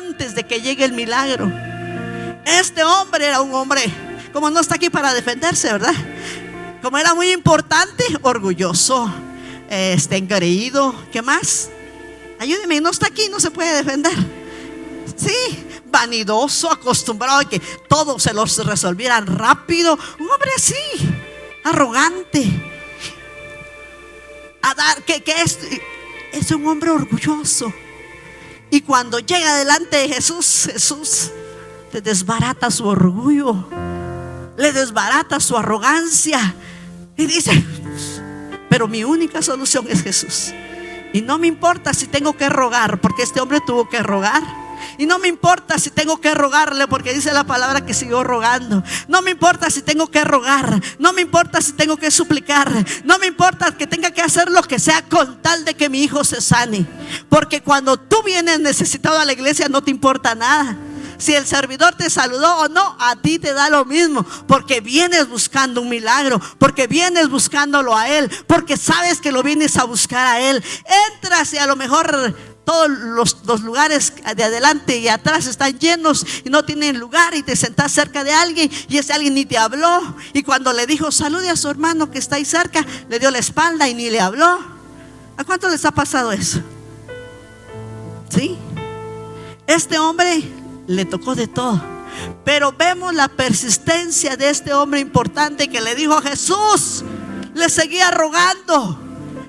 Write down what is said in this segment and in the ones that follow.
antes de que llegue el milagro. Este hombre era un hombre, como no está aquí para defenderse, ¿verdad? Como era muy importante, orgulloso, engreído. ¿Qué más? Ayúdeme, no está aquí, no se puede defender. Sí, vanidoso, acostumbrado a que todo se los resolvieran rápido. Un hombre así, arrogante. A dar, que es un hombre orgulloso. Y cuando llega delante de Jesús, Jesús le desbarata su orgullo, le desbarata su arrogancia y dice: pero mi única solución es Jesús. Y no me importa si tengo que rogar, porque este hombre tuvo que rogar. Y no me importa si tengo que rogarle, porque dice la palabra que siguió rogando. No me importa si tengo que rogar, no me importa si tengo que suplicar, no me importa que tenga que hacer lo que sea con tal de que mi hijo se sane. Porque cuando tú vienes necesitado a la iglesia no te importa nada. Si el servidor te saludó o no, a ti te da lo mismo, porque vienes buscando un milagro, porque vienes buscándolo a Él, porque sabes que lo vienes a buscar a Él. Entras y a lo mejor todos los lugares de adelante y atrás están llenos y no tienen lugar, y te sentás cerca de alguien y ese alguien ni te habló, y cuando le dijo salude a su hermano que está ahí cerca, le dio la espalda y ni le habló. ¿A cuánto les ha pasado eso? ¿Sí? Este hombre le tocó de todo, pero vemos la persistencia de este hombre importante que le dijo a Jesús, le seguía rogando: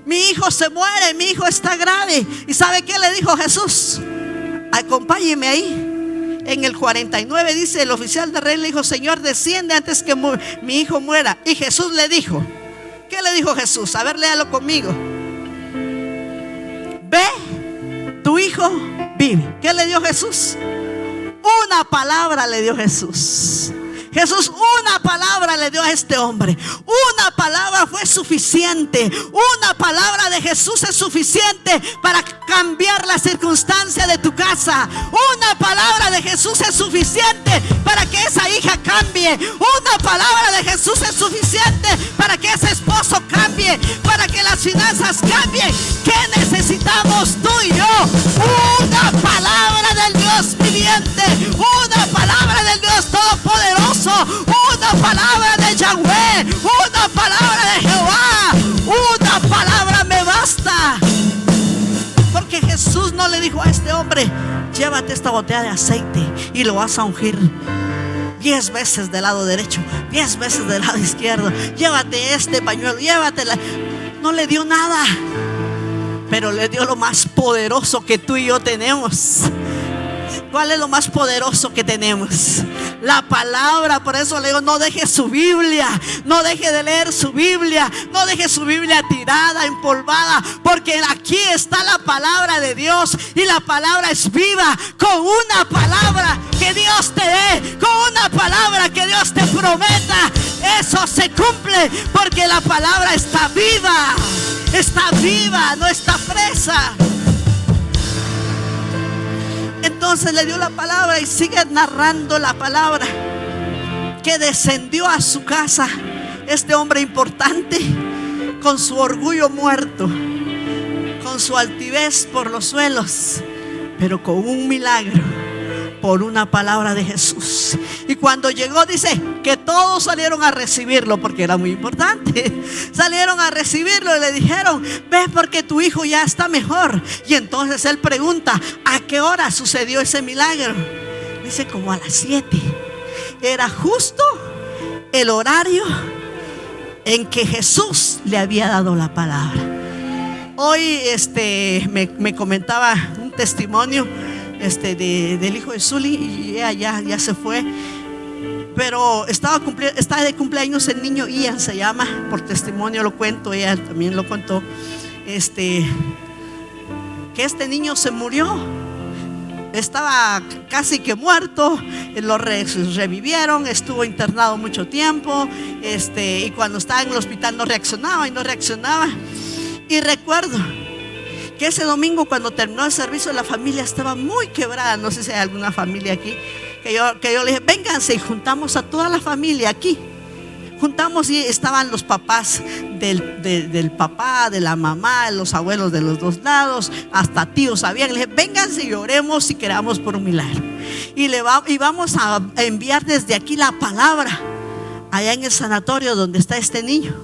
mi hijo se muere, mi hijo está grave. ¿Y sabe qué le dijo Jesús? Acompáñeme ahí. En el 49 dice: el oficial del rey le dijo: Señor, desciende antes que mi hijo muera. Y Jesús le dijo, ¿qué le dijo Jesús? A ver, léalo conmigo. Ve, tu hijo vive. ¿Qué le dio Jesús? Una palabra le dio Jesús. Jesús una palabra le dio a este hombre. Una palabra fue suficiente. Una palabra de Jesús es suficiente para cambiar la circunstancia de tu casa. Una palabra de Jesús es suficiente para que esa hija cambie. Una palabra de Jesús es suficiente para que ese esposo cambie, para que las finanzas cambien. ¿Qué necesitamos tú y yo? Una palabra del Dios viviente, una palabra del Dios todopoderoso, una palabra de Yahweh, una palabra de Jehová. Una palabra me basta. Porque Jesús no le dijo a este hombre: llévate esta botella de aceite y lo vas a ungir 10 veces del lado derecho, 10 veces del lado izquierdo. Llévate este pañuelo, llévatela. No le dio nada, pero le dio lo más poderoso que tú y yo tenemos. ¿Cuál es lo más poderoso que tenemos? La palabra. Por eso le digo: no deje su Biblia, no deje de leer su Biblia, no deje su Biblia tirada, empolvada, porque aquí está la palabra de Dios, y la palabra es viva. Con una palabra que Dios te dé, con una palabra que Dios te prometa, eso se cumple, porque la palabra está viva. Está viva, no está presa. Entonces le dio la palabra y sigue narrando la palabra, que descendió a su casa este hombre importante, con su orgullo muerto, con su altivez por los suelos, pero con un milagro, por una palabra de Jesús. Y cuando llegó, dice que todos salieron a recibirlo, porque era muy importante. Salieron a recibirlo y le dijeron: ve, porque tu hijo ya está mejor. Y entonces él pregunta: ¿a qué hora sucedió ese milagro? Dice: como a las 7. Era justo el horario en que Jesús le había dado la palabra. Hoy me comentaba un testimonio del hijo de Zuli, y ella ya se fue, pero está de cumpleaños el niño Ian, se llama. Por testimonio lo cuento, ella también lo contó, que este niño se murió. Estaba casi que muerto, lo revivieron, estuvo internado mucho tiempo, y cuando estaba en el hospital no reaccionaba. Y recuerdo que ese domingo, cuando terminó el servicio, la familia estaba muy quebrada. No sé si hay alguna familia aquí, que yo le dije: vénganse y juntamos a toda la familia aquí. juntamos y estaban los papás del papá, de la mamá, los abuelos de los dos lados, hasta tíos sabían. Le dije, vénganse y oremos y queramos por un milagro. Y vamos a enviar desde aquí la palabra allá en el sanatorio donde está este niño.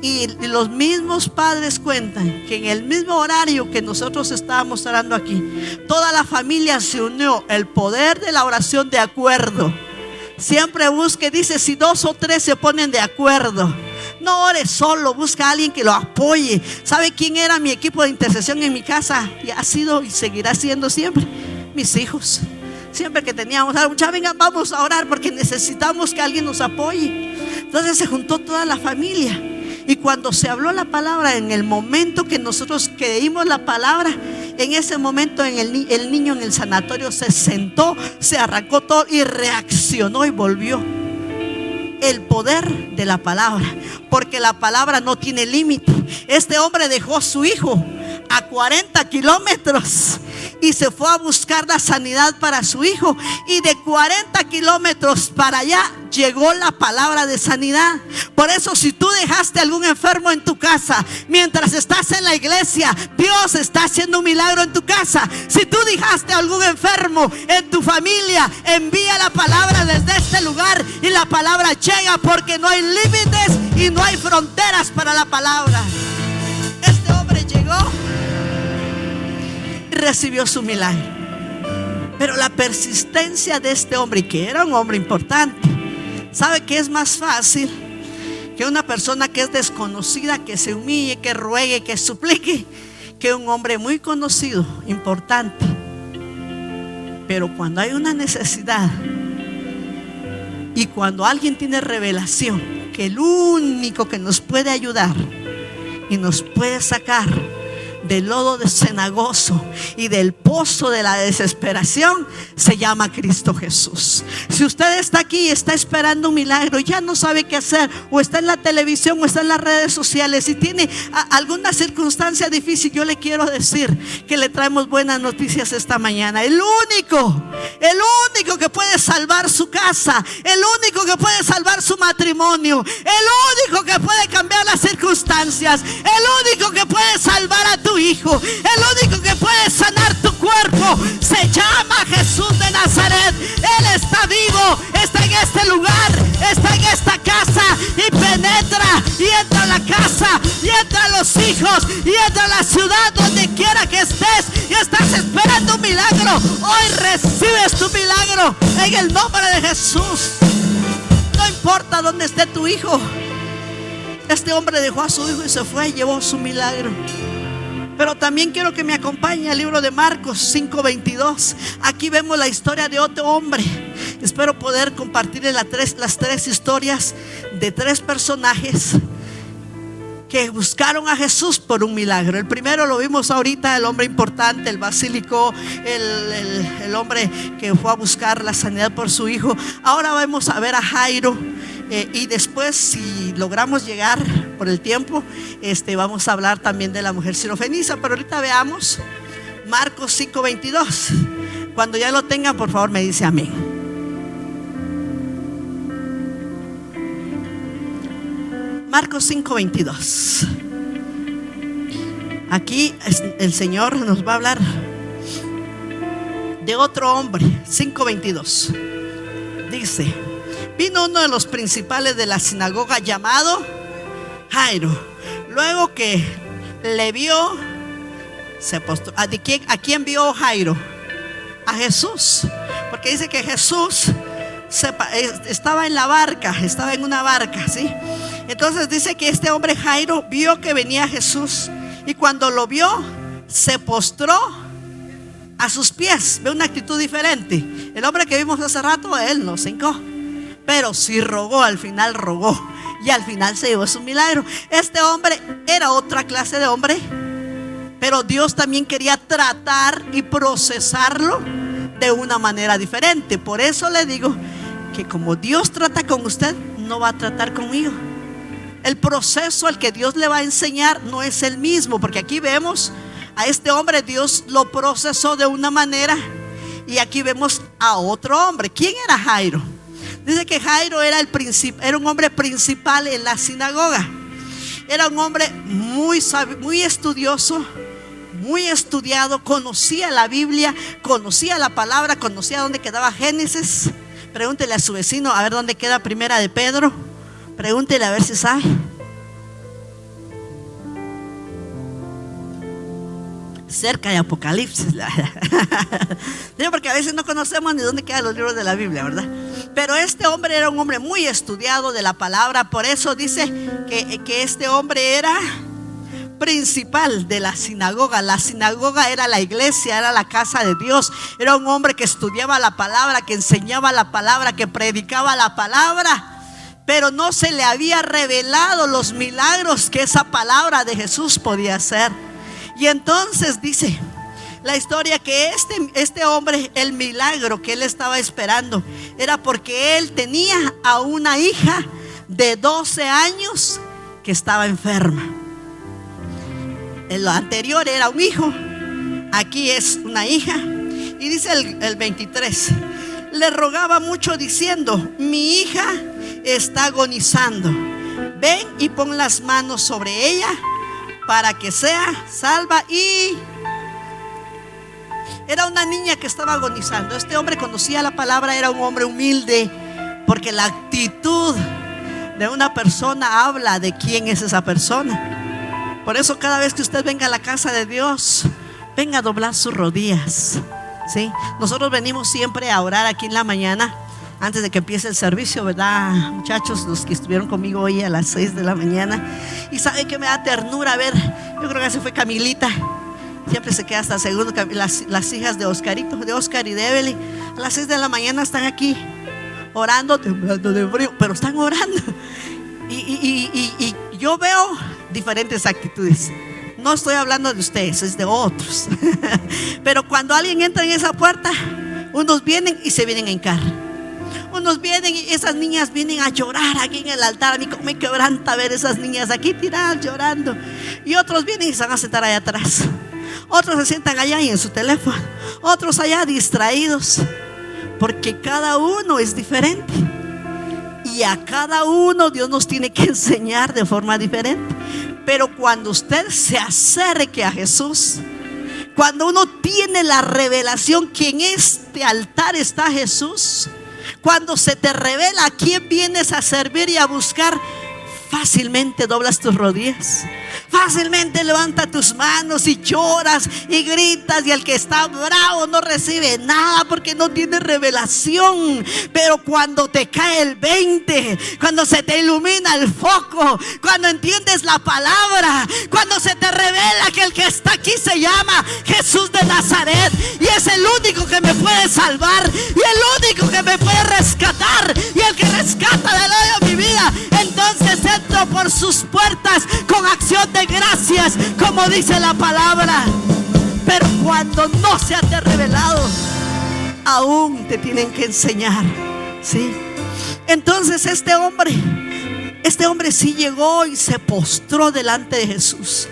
Y los mismos padres cuentan que en el mismo horario que nosotros estábamos orando aquí, toda la familia se unió. El poder de la oración de acuerdo. Siempre busque, dice, si 2 o 3 se ponen de acuerdo, no ore solo, busca a alguien que lo apoye. ¿Sabe quién era mi equipo de intercesión en mi casa? Y ha sido y seguirá siendo siempre mis hijos. Siempre que teníamos algo, ya vengan, vamos a orar porque necesitamos que alguien nos apoye. Entonces se juntó toda la familia. Y cuando se habló la palabra, en el momento que nosotros creímos la palabra, en ese momento el niño en el sanatorio se sentó, se arrancó todo y reaccionó y volvió. El poder de la palabra, porque la palabra no tiene límite. Este hombre dejó a su hijo a 40 kilómetros y se fue a buscar la sanidad para su hijo, y de 40 kilómetros para allá llegó la palabra de sanidad. Por eso, si tú dejaste algún enfermo en tu casa mientras estás en la iglesia, Dios está haciendo un milagro en tu casa. Si tú dejaste algún enfermo en tu familia, envía la palabra desde este lugar y la palabra llega, porque no hay límites y no hay fronteras para la palabra. Este hombre llegó y recibió su milagro. Pero la persistencia de este hombre, que era un hombre importante, ¿sabe que es más fácil que una persona que es desconocida, que se humille, que ruegue, que suplique, que un hombre muy conocido, importante? Pero cuando hay una necesidad y cuando alguien tiene revelación que el único que nos puede ayudar y nos puede sacar del lodo de cenagoso y del pozo de la desesperación se llama Cristo Jesús. Si usted está aquí y está esperando un milagro, ya no sabe qué hacer, o está en la televisión o está en las redes sociales y tiene alguna circunstancia difícil, yo le quiero decir que le traemos buenas noticias esta mañana. El único que puede salvar su casa, el único que puede salvar su matrimonio, el único que puede cambiar las circunstancias, el único que puede salvar a tu hijo, el único que puede sanar tu cuerpo, se llama Jesús de Nazaret. Él está vivo, está en este lugar, está en esta casa, y penetra y entra a la casa y entra a los hijos y entra a la ciudad, donde quiera que estés y estás esperando un milagro. Hoy recibes tu milagro en el nombre de Jesús. No importa dónde esté tu hijo. Este hombre dejó a su hijo y se fue y llevó su milagro. Pero también quiero que me acompañe al libro de Marcos 5:22. Aquí vemos la historia de otro hombre. Espero poder compartirles las tres historias de 3 personajes que buscaron a Jesús por un milagro. El primero lo vimos ahorita, el hombre importante, el basílico, el hombre que fue a buscar la sanidad por su hijo. Ahora vamos a ver a Jairo. Y después, si logramos llegar por el tiempo, vamos a hablar también de la mujer sirofenicia. Pero ahorita veamos Marcos 5:22. Cuando ya lo tengan, por favor me dice amén. Marcos 5:22. Aquí el Señor nos va a hablar de otro hombre. 5:22 dice: vino uno de los principales de la sinagoga llamado Jairo. Luego que le vio, se postró. ¿A quién vio Jairo? A Jesús. Porque dice que Jesús estaba en la barca, estaba en una barca, ¿sí? Entonces dice que este hombre Jairo vio que venía Jesús, y cuando lo vio, se postró a sus pies. Ve una actitud diferente. El hombre que vimos hace rato, él no se hincó, pero sí rogó, al final rogó, y al final se llevó su milagro. Este hombre era otra clase de hombre, pero Dios también quería tratar y procesarlo de una manera diferente. Por eso le digo que como Dios trata con usted, no va a tratar conmigo. El proceso al que Dios le va a enseñar no es el mismo, porque aquí vemos a este hombre, Dios lo procesó de una manera, y aquí vemos a otro hombre. ¿Quién era Jairo? Dice que Jairo era un hombre principal en la sinagoga. Era un hombre muy sabio, muy estudioso, muy estudiado. Conocía la Biblia, conocía la palabra, conocía dónde quedaba Génesis. Pregúntele a su vecino a ver dónde queda Primera de Pedro. Pregúntele a ver si sabe. Cerca de Apocalipsis. Digo, porque a veces no conocemos ni dónde quedan los libros de la Biblia, ¿verdad? Pero este hombre era un hombre muy estudiado de la palabra. Por eso dice que este hombre era principal de la sinagoga. La sinagoga era la iglesia, era la casa de Dios. Era un hombre que estudiaba la palabra, que enseñaba la palabra, que predicaba la palabra. Pero no se le había revelado los milagros que esa palabra de Jesús podía hacer. Y entonces dice la historia que este hombre, el milagro que él estaba esperando era porque él tenía a una hija de 12 años que estaba enferma. En lo anterior era un hijo, aquí es una hija. Y dice el 23, le rogaba mucho diciendo: mi hija está agonizando, ven y pon las manos sobre ella para que sea salva. Y era una niña que estaba agonizando. Este hombre conocía la palabra, era un hombre humilde, porque la actitud de una persona habla de quién es esa persona. Por eso cada vez que usted venga a la casa de Dios, venga a doblar sus rodillas, ¿sí? Nosotros venimos siempre a orar aquí en la mañana, antes de que empiece el servicio, ¿verdad, muchachos? Los que estuvieron conmigo hoy a las 6 de la mañana. Y sabe que me da ternura ver, yo creo que ese fue Camilita, siempre se queda hasta el segundo. Las hijas de Oscarito, de Oscar y de Evelyn, a las 6 de la mañana están aquí orando, temblando de frío, pero están orando. Y yo veo diferentes actitudes. No estoy hablando de ustedes, es de otros. Pero cuando alguien entra en esa puerta, unos vienen y se vienen en carro. Unos vienen y esas niñas vienen a llorar aquí en el altar. A mí me quebranta ver esas niñas aquí tiradas llorando. Y otros vienen y se van a sentar allá atrás. Otros se sientan allá y en su teléfono. Otros allá distraídos. Porque cada uno es diferente. Y a cada uno Dios nos tiene que enseñar de forma diferente. Pero cuando usted se acerque a Jesús, cuando uno tiene la revelación que en este altar está Jesús, cuando se te revela a quién vienes a servir y a buscar, fácilmente doblas tus rodillas, fácilmente levanta tus manos y lloras y gritas. Y el que está bravo no recibe nada porque no tiene revelación. Pero cuando te cae el 20, cuando se te ilumina el foco, cuando entiendes la palabra, cuando se te revela que el que está aquí se llama Jesús de Nazaret y es el único que me puede salvar y el único que me puede rescatar y el que rescata del hoyo mi vida, entonces entro por sus puertas con acción de gracias, como dice la palabra. Pero cuando no se te ha revelado, aún te tienen que enseñar, ¿sí? Entonces este hombre sí llegó y se postró delante de Jesús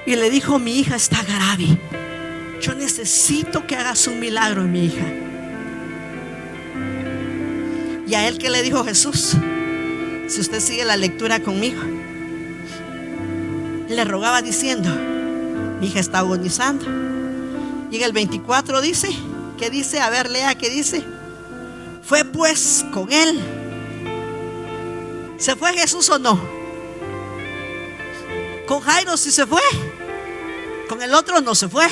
y le dijo: mi hija está grave, yo necesito que hagas un milagro en mi hija. Y a él, ¿qué le dijo Jesús? Si usted sigue la lectura conmigo, le rogaba diciendo: mi hija está agonizando. Y en el 24 dice, ¿qué dice? A ver, lea, ¿qué dice? Fue pues con él. ¿Se fue Jesús o no? Con Jairo sí se fue, con el otro no se fue,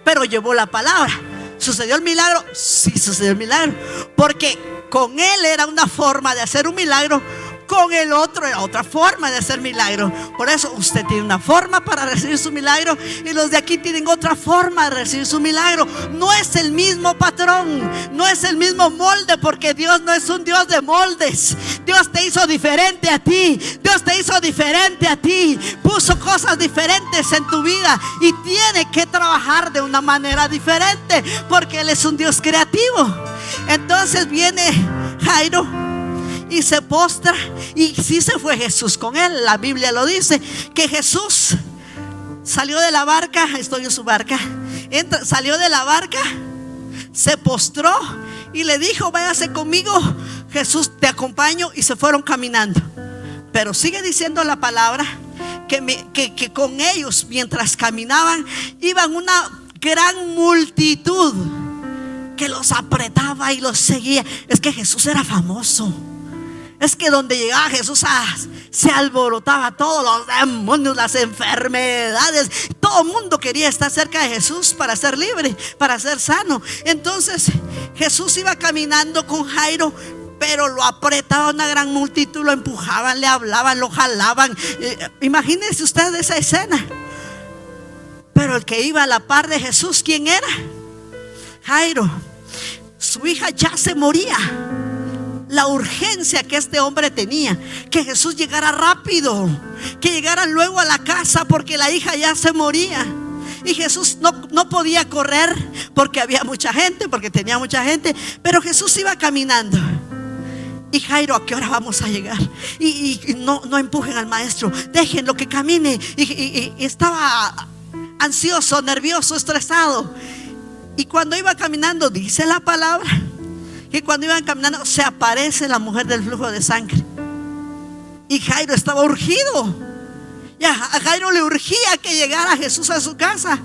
pero llevó la palabra. ¿Sucedió el milagro? Sí, sucedió el milagro, porque con él era una forma de hacer un milagro, con el otro era otra forma de hacer milagro. Por eso usted tiene una forma para recibir su milagro y los de aquí tienen otra forma de recibir su milagro. No es el mismo patrón, no es el mismo molde, porque Dios no es un Dios de moldes. Dios te hizo diferente a ti, Dios te hizo diferente a ti, puso cosas diferentes en tu vida y tiene que trabajar de una manera diferente, porque Él es un Dios creativo. Entonces viene Jairo y se postra, y sí se fue Jesús con él. La Biblia lo dice, que Jesús salió de la barca. Estoy en su barca. Salió de la barca, se postró y le dijo: váyase conmigo Jesús, te acompaño, y se fueron caminando. Pero sigue diciendo la palabra que con ellos, mientras caminaban, iban una gran multitud que los apretaba y los seguía. Es que Jesús era famoso. Es que donde llegaba Jesús se alborotaba todos los demonios, las enfermedades. Todo el mundo quería estar cerca de Jesús para ser libre, para ser sano. Entonces Jesús iba caminando con Jairo, pero lo apretaba una gran multitud, lo empujaban, le hablaban, lo jalaban. Imagínense ustedes esa escena. Pero el que iba a la par de Jesús, ¿quién era? Jairo. Su hija ya se moría. La urgencia que este hombre tenía, que Jesús llegara rápido, que llegara luego a la casa, porque la hija ya se moría. Y Jesús no podía correr porque había mucha gente, porque tenía mucha gente. Pero Jesús iba caminando. Y Jairo, ¿a qué hora vamos a llegar? Y no empujen al maestro, déjenlo que camine. Y estaba ansioso, nervioso, estresado. Y cuando iba caminando, dice la palabra que cuando iban caminando se aparece la mujer del flujo de sangre. Y Jairo estaba urgido. Ya, a Jairo le urgía que llegara Jesús a su casa.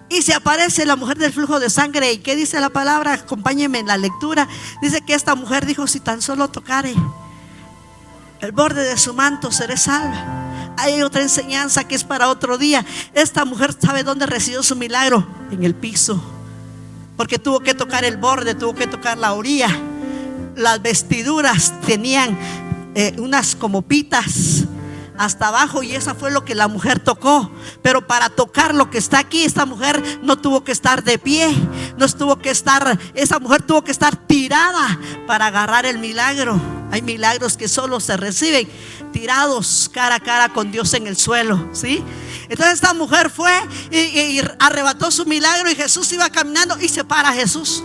Y se aparece la mujer del flujo de sangre. ¿Y qué dice la palabra? Acompáñenme en la lectura. Dice que esta mujer dijo: si tan solo tocare el borde de su manto, seré salva. Hay otra enseñanza que es para otro día. Esta mujer, ¿sabe dónde recibió su milagro? En el piso. Porque tuvo que tocar el borde, tuvo que tocar la orilla. Las vestiduras tenían unas como pitas hasta abajo, y esa fue lo que la mujer tocó. Pero para tocar lo que está aquí, esta mujer no tuvo que estar de pie, esa mujer tuvo que estar tirada para agarrar el milagro. Hay milagros que solo se reciben tirados cara a cara con Dios en el suelo, ¿sí? Entonces esta mujer fue y arrebató su milagro, y Jesús iba caminando y se para Jesús.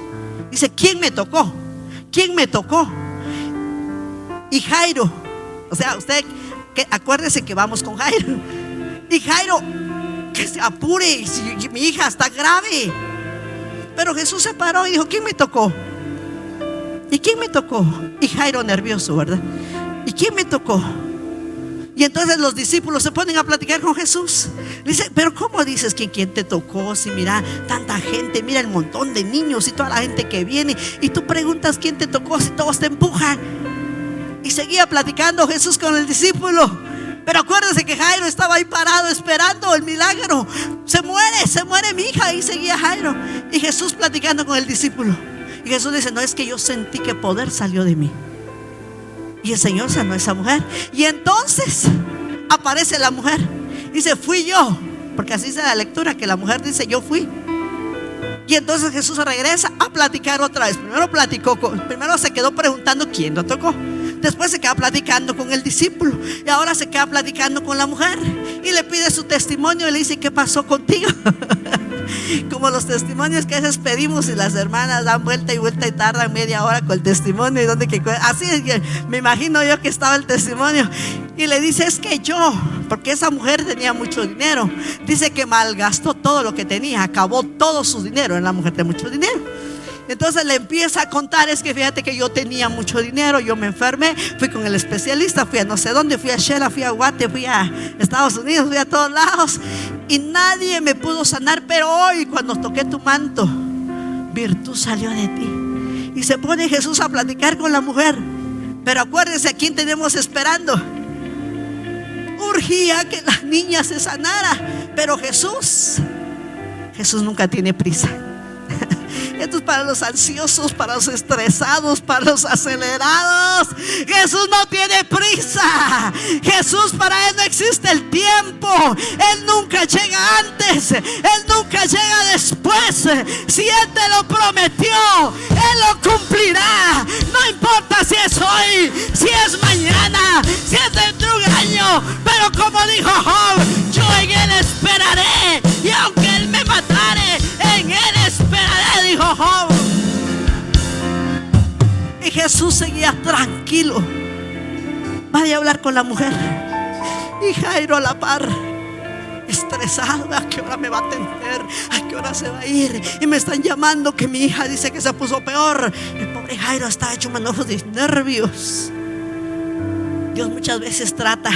Dice: ¿quién me tocó? ¿Quién me tocó? Y Jairo, o sea, usted acuérdese que vamos con Jairo. Y Jairo, que se apure, si mi hija está grave. Pero Jesús se paró y dijo: ¿quién me tocó? ¿Y quién me tocó? Y Jairo nervioso, ¿verdad? ¿Y quién me tocó? Y entonces los discípulos se ponen a platicar con Jesús. Le dice: pero ¿cómo dices que quién te tocó? Si mira tanta gente, mira el montón de niños y toda la gente que viene, y tú preguntas quién te tocó si todos te empujan. Y seguía platicando Jesús con el discípulo. Pero acuérdense que Jairo estaba ahí parado esperando el milagro. Se muere mi hija. Y seguía Jairo y Jesús platicando con el discípulo. Y Jesús dice: no, es que yo sentí que poder salió de mí. Y el Señor sanó a esa mujer. Y entonces aparece la mujer. Dice: fui yo. Porque así dice la lectura, que la mujer dice: yo fui. Y entonces Jesús regresa a platicar otra vez. Primero se quedó preguntando quién lo tocó. Después se queda platicando con el discípulo. Y ahora se queda platicando con la mujer. Y le pide su testimonio y le dice: ¿qué pasó contigo? Como los testimonios que a veces pedimos y las hermanas dan vuelta y vuelta y tardan media hora con el testimonio. Y así es que me imagino yo que estaba el testimonio. Y le dice: es que yo, porque esa mujer tenía mucho dinero, dice que malgastó todo lo que tenía, acabó todo su dinero. Era una mujer de mucho dinero. Entonces le empieza a contar: es que fíjate que yo tenía mucho dinero, yo me enfermé, fui con el especialista, fui a no sé dónde, fui a Shela, fui a Guate, fui a Estados Unidos, fui a todos lados, y nadie me pudo sanar. Pero hoy, cuando toqué tu manto, virtud salió de ti. Y se pone Jesús a platicar con la mujer. Pero acuérdense, ¿a quién tenemos esperando? Urgía que la niña se sanara. Pero Jesús nunca tiene prisa. Esto es para los ansiosos, para los estresados, para los acelerados. Jesús no tiene prisa. Jesús, para Él no existe el tiempo. Él nunca llega antes, Él nunca llega después. Si Él te lo prometió, Él lo cumplirá. No importa si es hoy, si es mañana, si es dentro de un año. Pero como dijo Job: yo en Él esperaré, y aunque Él me matare, en Él esperaré, dijo Job. Y Jesús seguía tranquilo. Vaya a hablar con la mujer. Y Jairo a la par, estresado: ¿a qué hora me va a atender? ¿A qué hora se va a ir? Y me están llamando que mi hija dice que se puso peor. El pobre pobre Jairo estaba hecho manojo de nervios. Dios muchas veces trata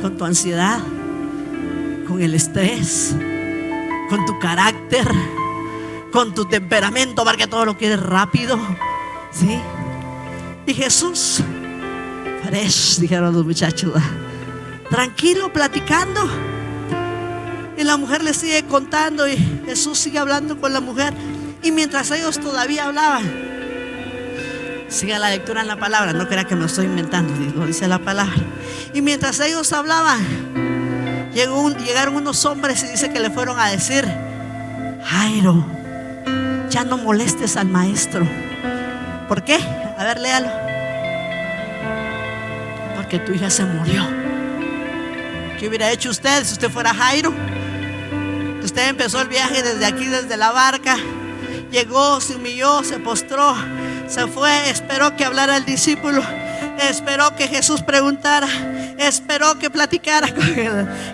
con tu ansiedad, con el estrés, con tu carácter, con tu temperamento, porque todo lo quieres rápido, ¿sí? Y Jesús, fresh, dijeron los muchachos, tranquilo, platicando. Y la mujer le sigue contando y Jesús sigue hablando con la mujer. Y mientras ellos todavía hablaban, siga la lectura en la palabra, no crea que me lo estoy inventando, lo dice la palabra. Y mientras ellos hablaban, llegaron unos hombres y dice que le fueron a decir: Jairo, ya no molestes al maestro. ¿Por qué? A ver, léalo. Porque tu hija se murió. ¿Qué hubiera hecho usted si usted fuera Jairo? Usted empezó el viaje desde aquí, desde la barca, llegó, se humilló, se postró, se fue, esperó que hablara el discípulo, esperó que Jesús preguntara, esperó que platicara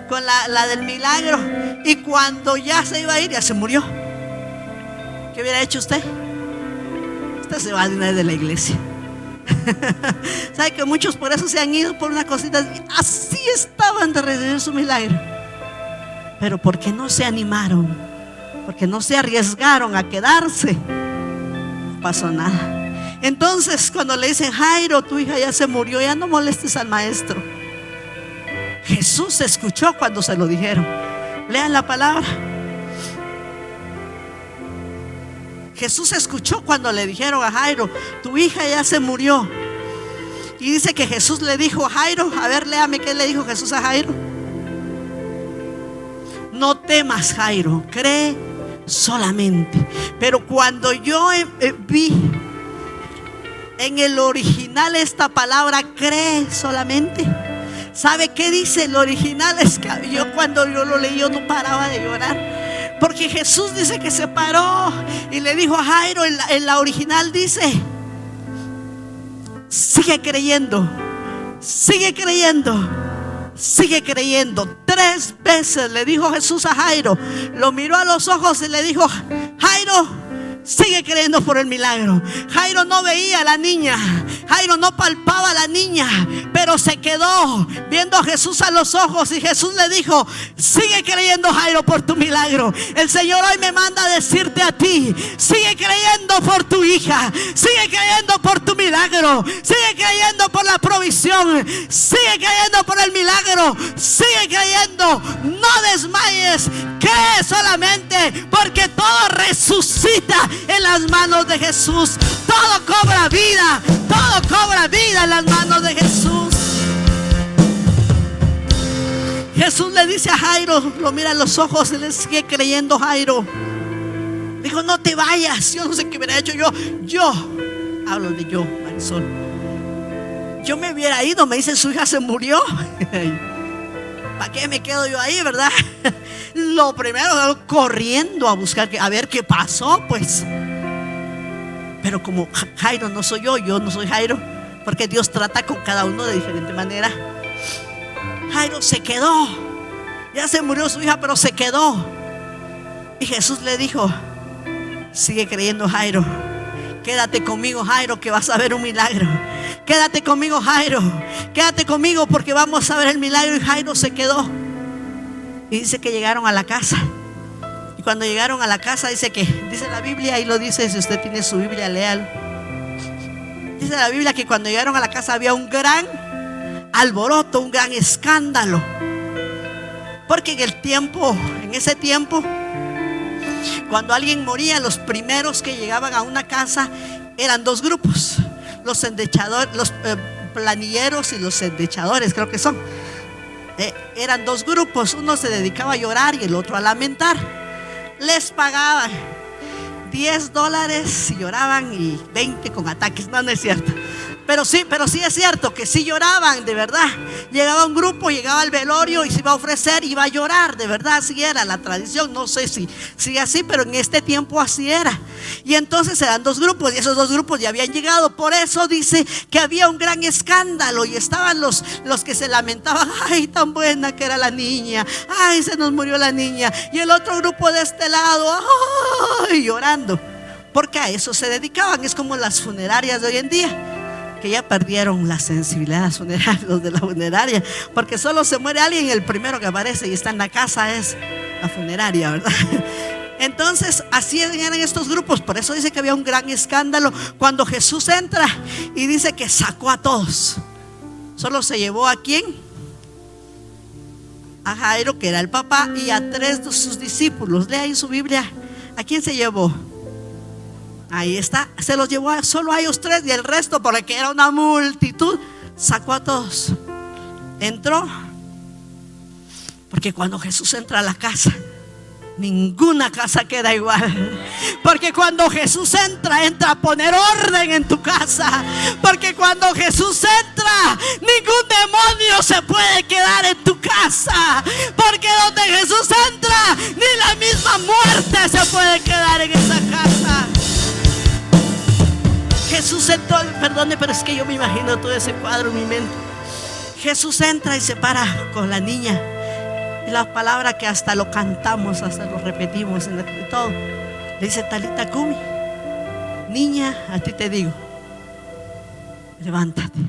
con la del milagro, y cuando ya se iba a ir, ya se murió. ¿Qué hubiera hecho usted? Usted se va de una vez de la iglesia. ¿Sabe que muchos por eso se han ido por una cosita? Así estaban de recibir su milagro, pero porque no se animaron, porque no se arriesgaron a quedarse, no pasó nada. Entonces cuando le dicen: Jairo, tu hija ya se murió, ya no molestes al maestro, Jesús escuchó cuando se lo dijeron. Lean la palabra. Jesús escuchó cuando le dijeron a Jairo: tu hija ya se murió. Y dice que Jesús le dijo a Jairo, a ver, léame qué le dijo Jesús a Jairo: no temas, Jairo, cree solamente. Pero cuando yo vi en el original esta palabra, cree solamente, ¿sabe qué dice el original? Es que cuando yo lo leí, yo no paraba de llorar. Porque Jesús dice que se paró y le dijo a Jairo, en la original dice: sigue creyendo, sigue creyendo, sigue creyendo. 3 veces le dijo Jesús a Jairo, lo miró a los ojos y le dijo: Jairo, sigue creyendo por el milagro. Jairo no veía a la niña, Jairo no palpaba a la niña, pero se quedó viendo a Jesús a los ojos, y Jesús le dijo: sigue creyendo, Jairo, por tu milagro. El Señor hoy me manda a decirte a ti: sigue creyendo por tu hija, sigue creyendo por tu milagro, sigue creyendo por la provisión, sigue creyendo por el milagro, sigue creyendo, no desmayes, cree solamente, porque todo resucita en las manos de Jesús. Todo cobra vida, todo cobra vida en las manos de Jesús. Jesús le dice a Jairo, lo mira en los ojos y le sigue creyendo. Jairo dijo: no te vayas. Yo no sé qué hubiera hecho yo hablo de yo, Marisol. Yo me hubiera ido, me dicen: su hija se murió. ¿Para qué me quedo yo ahí, verdad? Lo primero, corriendo a buscar, a ver qué pasó, pues. Pero como Jairo no soy yo no soy Jairo, porque Dios trata con cada uno de diferente manera. Jairo se quedó. Ya se murió su hija, pero se quedó. Y Jesús le dijo: sigue creyendo, Jairo. Quédate conmigo, Jairo, que vas a ver un milagro. Quédate conmigo, Jairo. Quédate conmigo, porque vamos a ver el milagro. Y Jairo se quedó. Y dice que llegaron a la casa. Y cuando llegaron a la casa, dice la Biblia, y lo dice, si usted tiene su Biblia, léalo. Dice la Biblia que cuando llegaron a la casa había un gran alboroto, un gran escándalo. Porque en ese tiempo, cuando alguien moría, los primeros que llegaban a una casa eran 2 grupos: los endechadores, los planilleros y los endechadores, creo que son. Eran 2 grupos, uno se dedicaba a llorar y el otro a lamentar. Les pagaban $10 si lloraban y 20 con ataques. No es cierto. Pero sí es cierto que sí lloraban, de verdad. Llegaba un grupo, llegaba al velorio y se iba a ofrecer, iba a llorar, de verdad. Así era la tradición. No sé si sigue así, pero en este tiempo así era. Y entonces eran 2 grupos, y esos 2 grupos ya habían llegado. Por eso dice que había un gran escándalo, y estaban los que se lamentaban: ay, tan buena que era la niña, ay, se nos murió la niña. Y el otro grupo de este lado, ay, llorando. porque a eso se dedicaban. Es como las funerarias de hoy en día, que ya perdieron la sensibilidad las funerarias, los de la funeraria, porque solo se muere alguien, el primero que aparece y está en la casa es la funeraria, ¿verdad? Entonces así eran estos grupos. Por eso dice que había un gran escándalo cuando Jesús entra y dice que sacó a todos. Solo se llevó ¿a quién? A Jairo, que era el papá, y a 3 de sus discípulos. Lea en su Biblia, ¿a quién se llevó? Ahí está, se los llevó solo a ellos 3, y el resto, porque era una multitud, sacó a todos. Entró, porque cuando Jesús entra a la casa, ninguna casa queda igual. Porque cuando Jesús entra a poner orden en tu casa. Porque cuando Jesús entra, ningún demonio se puede quedar en tu casa. Porque donde Jesús entra, ni la misma muerte se puede quedar en esa casa. Jesús entró, perdone, pero es que yo me imagino todo ese cuadro en mi mente. Jesús entra y se para con la niña. Y la palabra que hasta lo cantamos, hasta lo repetimos en todo, le dice: Talita Kumi, niña, a ti te digo, levántate.